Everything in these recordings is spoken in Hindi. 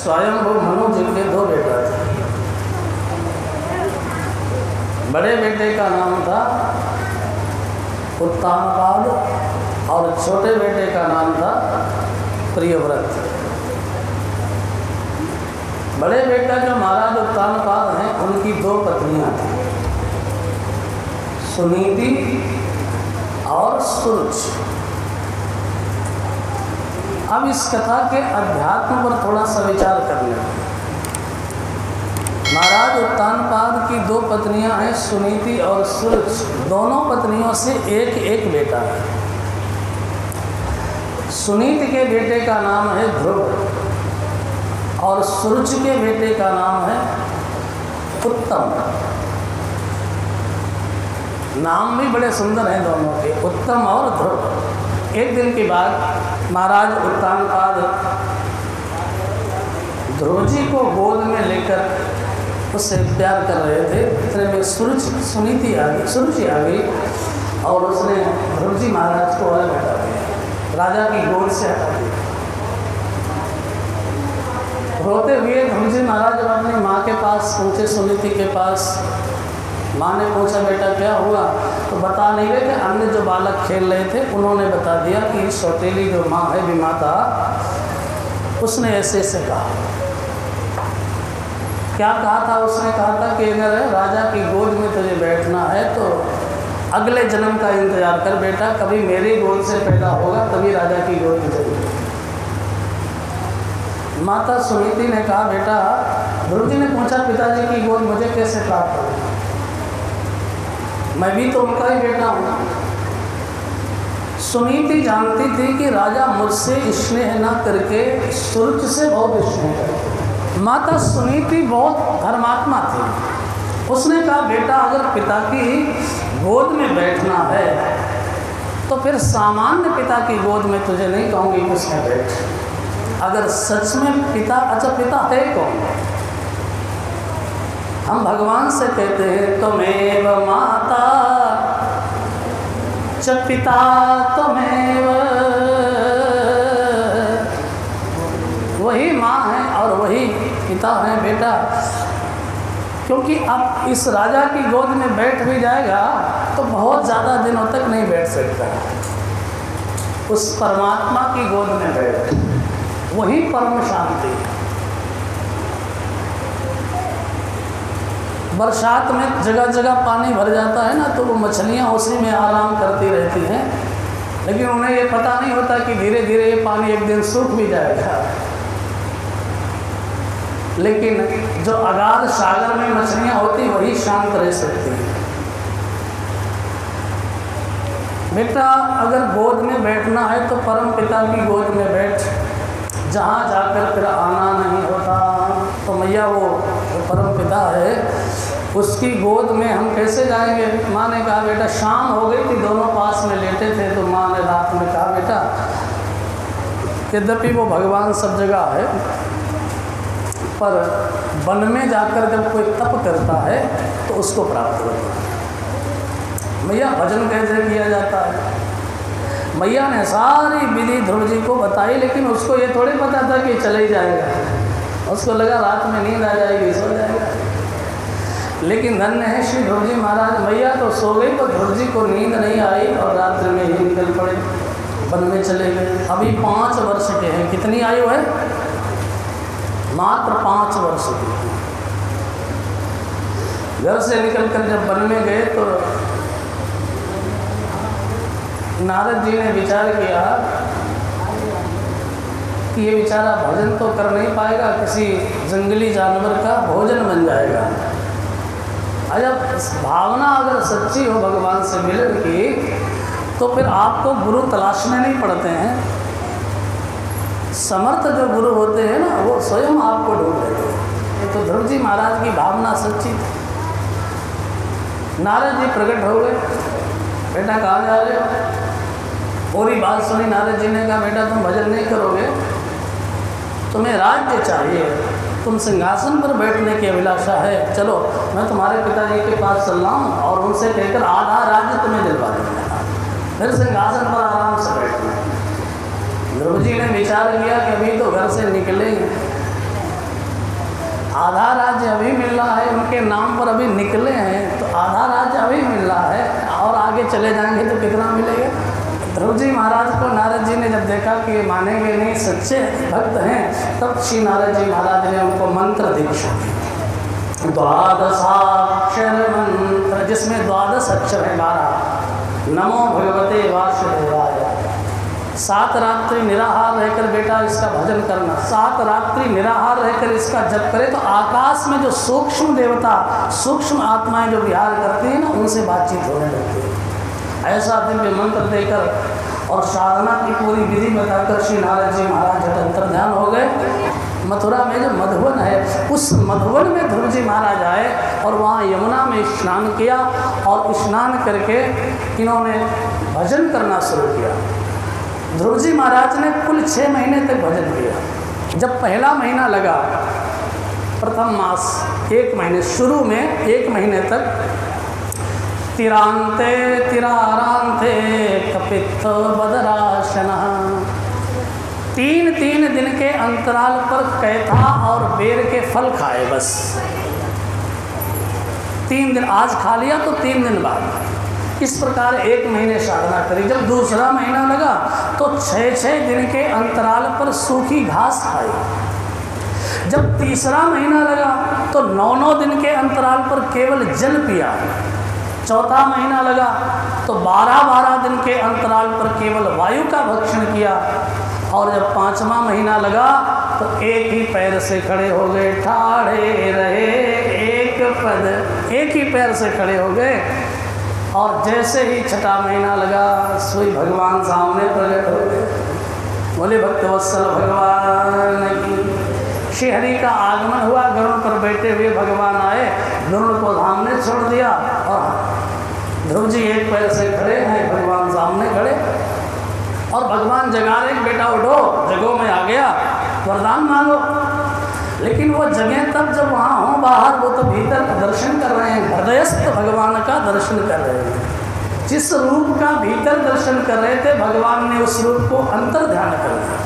स्वयंभू मनु जिनके 2 बेटा थे। बड़े बेटे का नाम था उत्तानपाद और छोटे बेटे का नाम था प्रियव्रत। बड़े बेटा जो महाराज उत्तानपाद हैं उनकी 2 पत्नियां थीं, सुनीति और सुरुच। अब इस कथा के अध्यात्म पर थोड़ा सा विचार कर लें। महाराज उत्तानपाद की 2 पत्नियां हैं, सुनीति और सुरुच। दोनों पत्नियों से एक बेटा है। सुनीति के बेटे का नाम है ध्रुव और सुरुच के बेटे का नाम है उत्तम। नाम भी बड़े सुंदर हैं दोनों के, उत्तम और ध्रुव। एक दिन की बात, महाराज उत्तानपाद ध्रुव जी को गोद में लेकर उससे प्यार कर रहे थे। इतने में सुरुचि आ गई और उसने ध्रुव जी महाराज को अलग हटा दिया, राजा की गोद से हटा दिया। रोते हुए ध्रुव जी महाराज जब अपनी माँ के पास पहुँचे, सुनीति के पास, माँ ने पूछा बेटा क्या हुआ, तो बता नहीं रहे थे। अन्य जो बालक खेल रहे थे उन्होंने बता दिया कि सौतेली जो माँ है विमाता, उसने ऐसे कहा। क्या कहा था उसने? कहा था कि अगर राजा की गोद में तुझे बैठना है तो अगले जन्म का इंतजार कर बेटा, कभी मेरी गोद से पैदा होगा तभी राजा की गोद में जाएगी। माता सुनीति ने कहा बेटा, ध्रुव जी ने पूछा पिताजी की गोद मुझे कैसे प्राप्त होगी, मैं भी तो उनका ही बेटा हूँ। सुनीति जानती थी कि राजा मुझसे स्नेह न करके सुरुच से बहुत स्नेह करते। माता सुनीति बहुत धर्मात्मा थी। उसने कहा बेटा, अगर पिता की गोद में बैठना है तो फिर सामान्य पिता की गोद में तुझे नहीं कहूँगी कि उसमें बैठ। अगर सच में पिता, अच्छा पिता है कौन? हम भगवान से कहते हैं त्वमेव माता च पिता त्वमेव, वही माँ है और वही पिता है बेटा। क्योंकि अब इस राजा की गोद में बैठ भी जाएगा तो बहुत ज़्यादा दिनों तक नहीं बैठ सकता। उस परमात्मा की गोद में बैठ, वही परम शांति। बरसात में जगह जगह पानी भर जाता है ना, तो वो मछलियाँ उसी में आराम करती रहती हैं, लेकिन उन्हें ये पता नहीं होता कि धीरे धीरे ये पानी एक दिन सूख भी जाएगा। लेकिन जो अगाध सागर में मछलियाँ होती वही शांत रह सकती हैं। बेटा, अगर गोद में बैठना है तो परम पिता की गोद में बैठ, जहाँ जाकर फिर आना नहीं होता। तो मैया वो परम पिता है, उसकी गोद में हम कैसे जाएंगे? माँ ने कहा बेटा, शाम हो गई थी, दोनों पास में लेटे थे, तो माँ ने रात में कहा बेटा, यद्यपि वो भगवान सब जगह है, पर वन में जाकर जब कोई तप करता है तो उसको प्राप्त होता है। मैया भजन कैसे किया जाता है, मैया ने सारी विधि ध्रुव जी को बताई, लेकिन उसको ये थोड़ी पता था कि चले ही जाएगा। उसको लगा रात में नींद आ जाएगी, सो जाएगा। लेकिन धन्य है श्री ध्रुव जी महाराज, मैया तो सो गई तो ध्रुव जी को नींद नहीं आई और रात्रि में ही निकल पड़े, वन में चले गए। अभी 5 वर्ष के हैं। कितनी आयु है? मात्र 5 वर्ष की। घर से निकलकर जब वन में गए तो नारद जी ने विचार किया कि ये बेचारा भजन तो कर नहीं पाएगा, किसी जंगली जानवर का भोजन बन जाएगा। अजब भावना अगर सच्ची हो भगवान से मिलन की, तो फिर आपको गुरु तलाशने नहीं पड़ते हैं। समर्थ जो गुरु होते हैं ना, वो स्वयं आपको ढूंढ लेते हैं। तो ध्रुव जी महाराज की भावना सच्ची थी। नारद जी प्रकट हो गए, बेटा कहाँ जा रहे हो? पूरी बात सुनी। नारद जी ने कहा बेटा, तुम भजन नहीं करोगे, तुम्हें राज्य चाहिए, तुम सिंहासन पर बैठने की अभिलाषा है, चलो मैं तुम्हारे पिताजी के पास चल रहा हूँ और उनसे कहकर आधा राज्य तुम्हें दिलवा देंगे, फिर सिंहासन पर आराम से बैठना। ध्रुव जी ने विचार किया कि अभी तो घर से निकलेंगे, के नाम पर अभी निकले हैं तो आधा राज्य अभी मिल रहा है, और आगे चले जाएंगे तो कितना मिलेगा। ध्रुव जी महाराज को नारद जी ने जब देखा कि ये मानेंगे नहीं, सच्चे भक्त हैं, तब श्री नारद जी महाराज ने उनको मंत्र दीक्षा दी, द्वादशाक्षर मंत्र, जिसमें 12 अक्षर है 12। नमो भगवते वासुदेवाय। 7 रात्रि निराहार रहकर बेटा इसका भजन करना, 7 रात्रि निराहार रहकर इसका जप करे तो आकाश में जो सूक्ष्म देवता, सूक्ष्म आत्माएं जो विहार करती हैं ना, उनसे बातचीत होने लगती है। ऐसा दिव्य मंत्र देकर और साधना की पूरी विधि बताकर श्री नारद जी महाराज जब अंतर्ध्यान हो गए। मथुरा में जो मधुवन है, उस मधुवन में ध्रुव जी महाराज आए और वहाँ यमुना में स्नान किया, और स्नान करके इन्होंने भजन करना शुरू किया। ध्रुव जी महाराज ने कुल 6 महीने तक भजन किया। जब पहला महीना लगा, प्रथम मास 1 महीने, शुरू में 1 महीने तक तिरांते तिरारांते कपित्थ बदराशन, 3 दिन के अंतराल पर कैथा और बेर के फल खाए बस। 3 दिन आज खा लिया तो 3 दिन बाद, इस प्रकार 1 महीने साधना करी। जब दूसरा महीना लगा तो 6 दिन के अंतराल पर सूखी घास खाई। जब तीसरा महीना लगा तो 9 दिन के अंतराल पर केवल जल पिया। चौथा महीना लगा तो 12 दिन के अंतराल पर केवल वायु का भक्षण किया। और जब 5वां महीना लगा तो एक ही पैर से खड़े हो गए, ठाड़े रहे एक पद, एक ही पैर से खड़े हो गए। और जैसे ही 6वां महीना लगा, सोई भगवान सामने प्रकट हो गए। बोले भक्तवत्सल भगवान की। श्री हरि का आगमन हुआ, गरुड़ पर बैठे हुए भगवान आए, गरुड़ को सामने छोड़ दिया और ध्रुव जी एक पैर से खड़े हैं, भगवान सामने खड़े, और भगवान जगा रहे, बेटा उठो, जगो में आ गया, वरदान मांगो। लेकिन वो जगह तब जब वहाँ हो, बाहर वो तो भीतर दर्शन कर रहे हैं, हृदयस्थ भगवान का दर्शन कर रहे हैं। जिस रूप का भीतर दर्शन कर रहे थे, भगवान ने उस रूप को अंतर ध्यान कर दिया।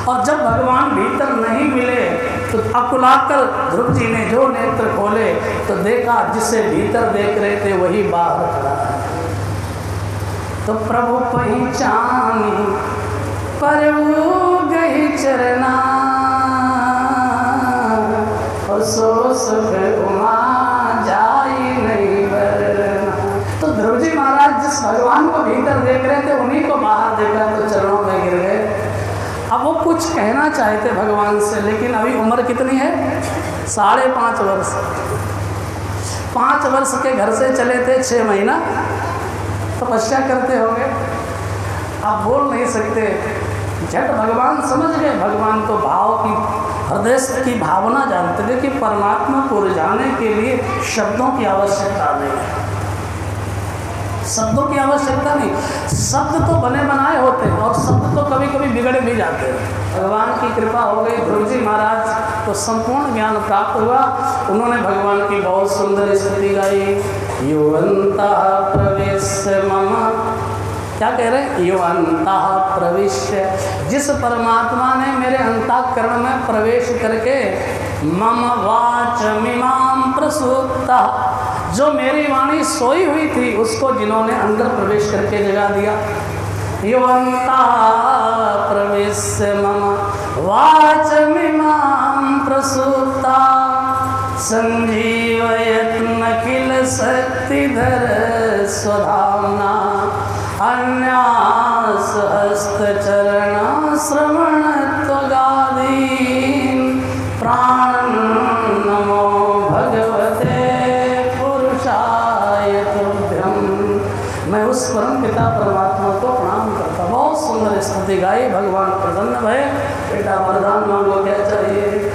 और जब भगवान भीतर नहीं मिले तो अकुलाकर ध्रुव जी ने जो नेत्र खोले तो देखा जिसे भीतर देख रहे थे वही बाहर खड़ा है। तो प्रभु पहचानी परऊ गई चरना, और सो सुख उमा जाई नहीं बरना। तो ध्रुव जी महाराज जिस भगवान को भीतर देख रहे थे उन्हीं को बाहर देखा तो चरणों में गिर गए। अब वो कुछ कहना चाहते भगवान से, लेकिन अभी उम्र कितनी है? 5.5 वर्ष। 5 वर्ष के घर से चले थे, 6 महीना तपस्या करते होंगे, आप बोल नहीं सकते। झट भगवान समझ गए। भगवान तो भाव की, हृदय की भावना जानते थे कि परमात्मा को रिझाने के लिए शब्दों की आवश्यकता नहीं है, शब्दों की आवश्यकता नहीं। शब्द तो बने बनाए होते हैं और शब्द तो कभी कभी बिगड़ भी जाते हैं। भगवान की कृपा हो गई, ध्रुव जी महाराज को संपूर्ण ज्ञान प्राप्त हुआ। उन्होंने भगवान की बहुत सुंदर स्तुति गाई। युवंतः प्रविश्य मम, क्या कह रहे हैं? युवंतः प्रविश्य, जिस परमात्मा ने मेरे अंतःकरण में प्रवेश करके मम वाचमिमां प्रसूप्तः, जो मेरी वाणी सोई हुई थी उसको जिन्होंने अंदर प्रवेश करके जगा दिया। युवंतः प्रविश्य मम वाचमिमां प्रसूप्ता, संजीवयत् नखिल शक्तिधर स्वधाम्ना, अन्यास हस्तचरण श्रवण त्वगादीन् प्राण नमो भगवते पुरुषाय तुभ्यं। मैं उस परम पिता परमात्मा को प्रणाम करता। बहुत सुंदर स्तुति गाई। भगवान प्रसन्न भय। बेटा वरदान मांगो, क्या चाहिए?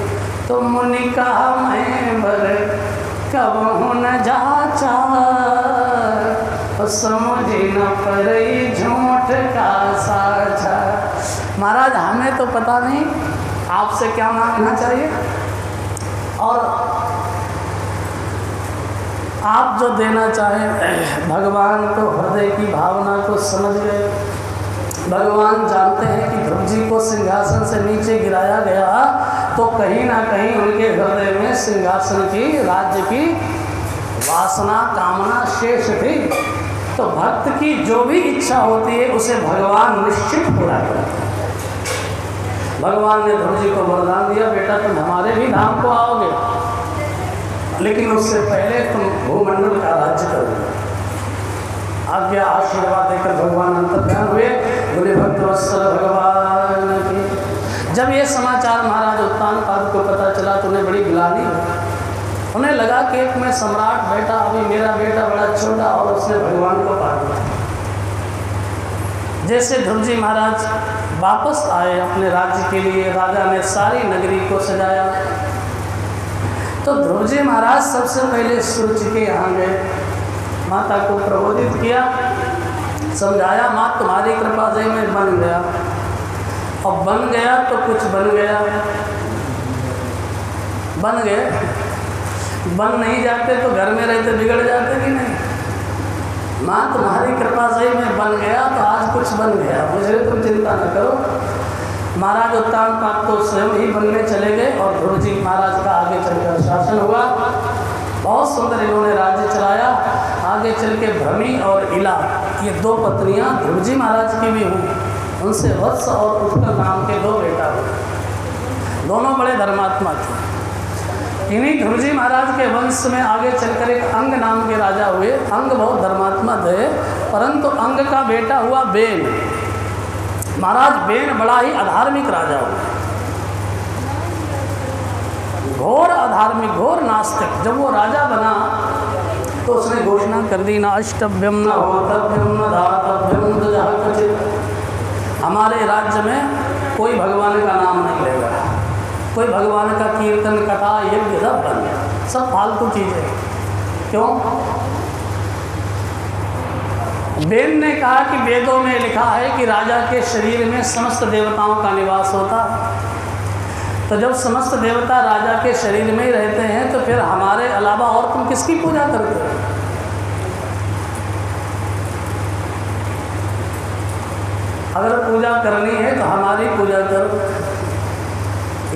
तो मुनि कहा मैं बर कबहु न जाचा, समझ न पड़ई झूठ का साझा। महाराज हमें तो पता नहीं आपसे क्या मांगना चाहिए, और आप जो देना चाहें। भगवान तो हृदय की भावना को समझ गए। भगवान जानते हैं कि ध्रुव जी को सिंहासन से नीचे गिराया गया तो कहीं ना कहीं उनके हृदय में सिंहासन की, राज्य की वासना, कामना शेष थी। तो भक्त की जो भी इच्छा होती है उसे भगवान निश्चित पूरा करते हैं। भगवान ने ध्रुव जी को वरदान दिया, बेटा तुम हमारे भी धाम को आओगे, लेकिन उससे पहले तुम भूमंडल का राज्य करोगे। आज्ञा आशीर्वाद देकर भगवान अंतर्ध्यान हुए। बोले भक्त वत्सल भगवान की। जब ये समाचार महाराज उत्तानपाद को पता चला तो उन्हें बड़ी गिलानी हुई। उन्हें लगा कि एक मैं सम्राट बेटा, अभी मेरा बेटा बड़ा छोटा और उसने भगवान को पा लिया। जैसे ध्रुव जी महाराज वापस आए अपने राज्य के लिए, राजा ने सारी नगरी को सजाया। तो ध्रुव जी महाराज सबसे पहले सूर्य के यहाँ गए, माता को प्रबोधित किया, समझाया, माँ तुम्हारी कृपा से मैं बन गया। और बन गया तो कुछ बन गया, बन गए। बन नहीं जाते तो घर में रहते बिगड़ जाते कि नहीं। माँ तुम्हारी कृपा से मैं बन गया तो आज कुछ बन गया, मुझे तुम चिंता न करो। महाराज उत्तानपाद तो स्वयं ही बनने चले गए और ध्रुव जी महाराज का आगे चलकर शासन हुआ। बहुत सुंदर इन्होंने राज्य चलाया। आगे चल के भ्रमी और इला, ये दो पत्नियां ध्रुव जी महाराज की भी हुई। उनसे वत्स और उत्कल नाम के दो बेटा हुए। दोनों बड़े धर्मात्मा थे। इन्हीं ध्रुव जी महाराज के वंश में आगे चलकर एक अंग नाम के राजा हुए। अंग बहुत धर्मात्मा थे, परंतु अंग का बेटा हुआ बेन। महाराज बेन बड़ा ही अधार्मिक राजा हुआ, घोर अधार्मिक, घोर नास्तिक। जब वो राजा बना तो उसने घोषणा कर दी, ना अष्टभ्यम न होतभ्यम न धातभ्यम दजह कचित। हमारे राज्य में कोई भगवान का नाम नहीं लेगा, कोई भगवान का कीर्तन, कथा, यज्ञ सब बंद, सब फालतू चीज़ें। क्यों? बेन ने कहा कि वेदों में लिखा है कि राजा के शरीर में समस्त देवताओं का निवास होता। तो जब समस्त देवता राजा के शरीर में ही रहते हैं तो फिर हमारे अलावा और तुम किसकी पूजा करते हो? अगर पूजा करनी है तो हमारी पूजा करो।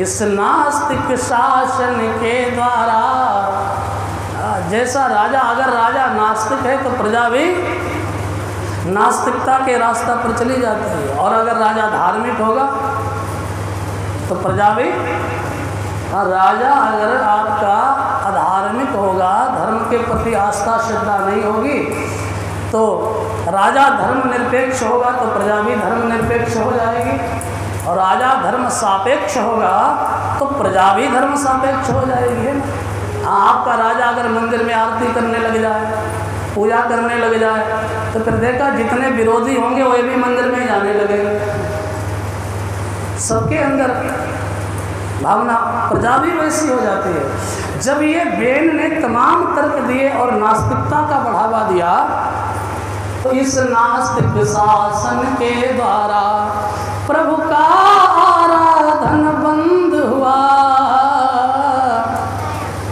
इस नास्तिक शासन के द्वारा, जैसा राजा, अगर राजा नास्तिक है तो प्रजा भी नास्तिकता के रास्ता पर चली जाती है, और अगर राजा धार्मिक होगा तो प्रजा भी। राजा अगर आपका अधार्मिक होगा, धर्म के प्रति आस्था श्रद्धा नहीं होगी, तो राजा धर्म निरपेक्ष होगा तो प्रजा भी धर्म निरपेक्ष हो जाएगी, और राजा धर्म सापेक्ष होगा तो प्रजा भी धर्म सापेक्ष हो जाएगी। आपका राजा अगर मंदिर में आरती करने लग जाए, पूजा करने लग जाए, तो फिर देखा जितने विरोधी होंगे वे भी मंदिर में जाने लगेंगे। सबके अंदर भावना, प्रजा भी वैसी हो जाती है। जब ये बेन ने तमाम तर्क दिए और नास्तिकता का बढ़ावा दिया, तो इस नास्तिक शासन के द्वारा प्रभु का आराधन बंद हुआ।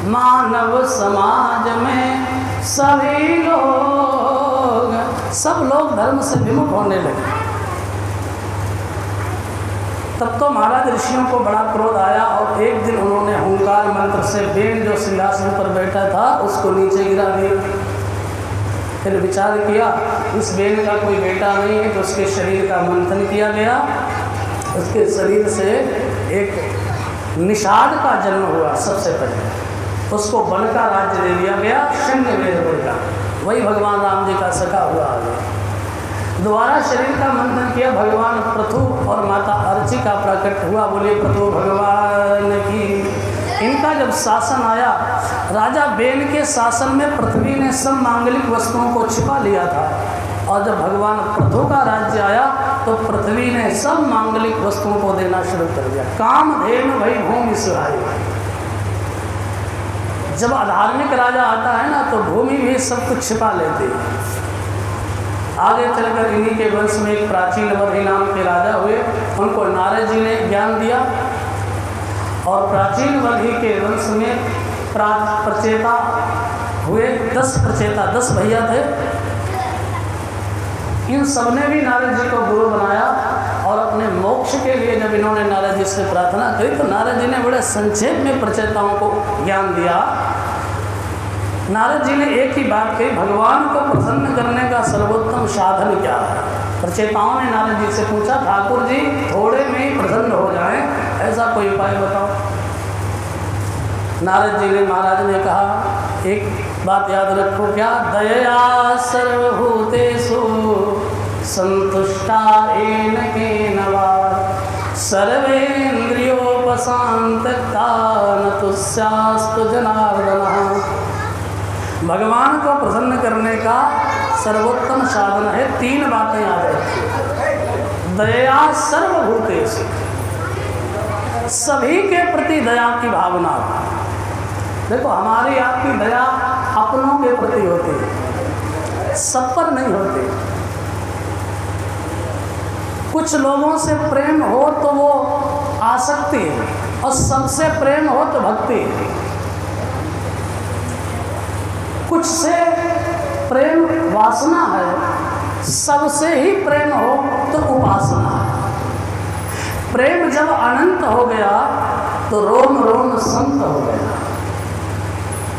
मानव समाज में सभी लोग, सब लोग धर्म से विमुख होने लगे। तब तो महाराज ऋषियों को बड़ा क्रोध आया और एक दिन उन्होंने हुंकार मंत्र से बेन जो सिंहासन पर बैठा था उसको नीचे गिरा दिया। फिर विचार किया इस बेन का कोई बेटा नहीं है, तो उसके शरीर का मंथन किया गया। उसके शरीर से एक निषाद का जन्म हुआ सबसे पहले, उसको वन का राज्य दे दिया गया, शंखवेदपुर का। वही भगवान राम जी का सखा हुआ आगे। दोबारा शरीर का मंथन किया, भगवान पृथु और माता अर्ची का प्रकट हुआ। बोले पृथु भगवान की। इनका जब शासन आया, राजा बेन के शासन में पृथ्वी ने सब मांगलिक वस्तुओं को छिपा लिया था, और जब भगवान पृथु का राज्य आया तो पृथ्वी ने सब मांगलिक वस्तुओं को देना शुरू कर दिया। कामधेनु भई भूमि सुहाई। जब अधार्मिक राजा आता है ना, तो भूमि भी सब कुछ छिपा लेती है। आगे चलकर इन्हीं के वंश में एक प्राचीन वधि नाम के राजा हुए, उनको नारद जी ने ज्ञान दिया, और प्राचीन वधि के वंश में प्रचेता हुए 10 प्रचेता, 10 भैया थे। इन सबने भी नारद जी को गुरु बनाया और अपने मोक्ष के लिए जब इन्होंने नारद जी से प्रार्थना करी तो नारद जी ने बड़े संक्षेप में प्रचेताओं को ज्ञान दिया। नारद जी ने एक ही बात कही, भगवान को प्रसन्न करने का सर्वोत्तम साधन क्या है। प्रचेताओं ने नारद जी से पूछा, ठाकुर जी थोड़े में ही प्रसन्न हो जाएं, ऐसा कोई उपाय बताओ। नारद जी ने महाराज ने कहा, एक बात याद रखो, क्या, दया सर्वभूतेषु संतुष्टा येन केनवा सर्वेन्द्रियोपशान्तता न तुष्यास्तु जनार्दनः। भगवान को प्रसन्न करने का सर्वोत्तम साधन है, 3 बातें याद रखिए। दया सर्वभूतेषु, सभी के प्रति दया की भावना। देखो हमारी आपकी दया अपनों के प्रति होती है, सब पर नहीं होती। कुछ लोगों से प्रेम हो तो वो आसक्ति है, और सबसे प्रेम हो तो भक्ति है। कुछ से प्रेम वासना है, सबसे ही प्रेम हो तो उपासना है। प्रेम जब अनंत हो गया तो रोम रोम संत हो गया।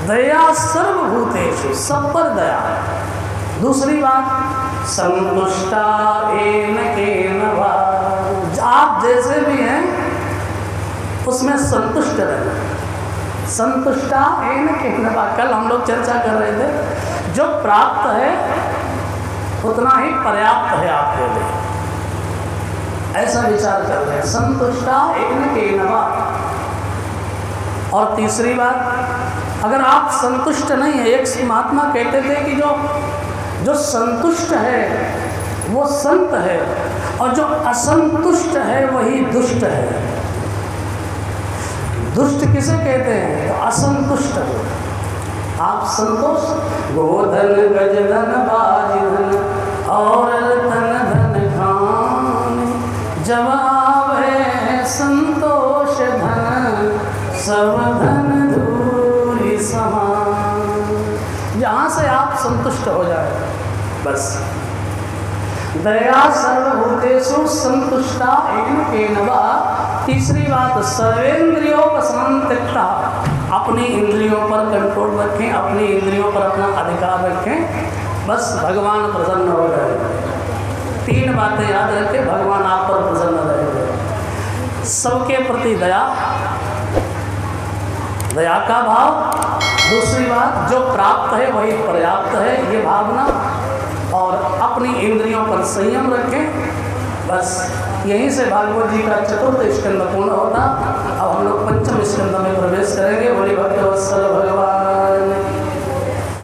दया सर्वभूतेषु, सब पर दया है। दूसरी बात, संतुष्टा येन केनवा, आप जैसे भी हैं उसमें संतुष्ट रहें। संतुष्टा येन केनवा, कल हम लोग चर्चा कर रहे थे, जो प्राप्त है उतना ही पर्याप्त है आपके लिए, ऐसा विचार कर रहे हैं। संतुष्टा येन केनवा। और तीसरी बात, अगर आप संतुष्ट नहीं है, एक महात्मा कहते थे कि जो संतुष्ट है वो संत है, और जो असंतुष्ट है वही दुष्ट है। दुष्ट किसे कहते हैं? तो असंतुष्ट हो। आप संतोष, गोधन गजधन बाजधन और रतन धन खान, जवाब है संतोष धन सब धन धूरी समान। जहाँ से आप संतुष्ट हो जाए बस। दया सर्वभूतेषु संतुष्टा येन केनवा। तीसरी बात, सर्वेन्द्रियोपशान्तता, अपनी इंद्रियों पर कंट्रोल रखें, अपनी इंद्रियों पर अपना अधिकार रखें, बस भगवान प्रसन्न हो जाए। 3 बातें याद रखें, भगवान आप पर प्रसन्न रहेंगे। सबके प्रति दया, दया का भाव। दूसरी बात, जो प्राप्त है वही पर्याप्त है, ये भावना। और अपनी इंद्रियों पर संयम रखें। बस यहीं से भागवत जी का 4th स्कंद पूर्ण होता। अब हम लोग 5म स्कंद में प्रवेश करेंगे। बोली भक्तवत्सल